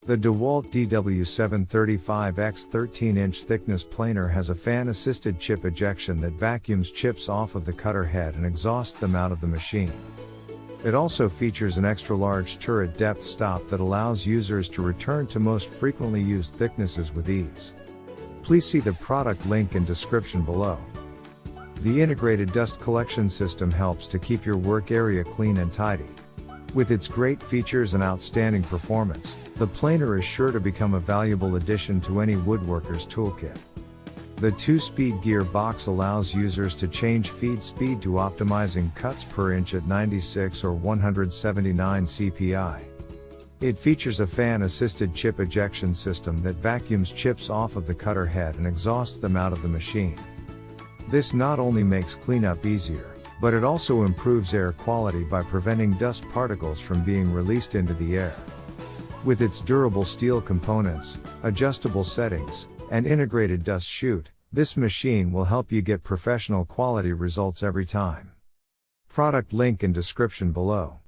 The DEWALT DW735X 13-inch thickness planer has a fan-assisted chip ejection that vacuums chips off of the cutter head and exhausts them out of the machine. It also features an extra-large turret depth stop that allows users to return to most frequently used thicknesses with ease. Please see the product link in description below. The integrated dust collection system helps to keep your work area clean and tidy. With its great features and outstanding performance, the planer is sure to become a valuable addition to any woodworker's toolkit. The 2-speed gearbox allows users to change feed speed to optimizing cuts per inch at 96 or 179 CPI. It features a fan-assisted chip ejection system that vacuums chips off of the cutter head and exhausts them out of the machine. This not only makes cleanup easier, but it also improves air quality by preventing dust particles from being released into the air. With its durable steel components, adjustable settings, and integrated dust chute, this machine will help you get professional quality results every time. Product link in description below.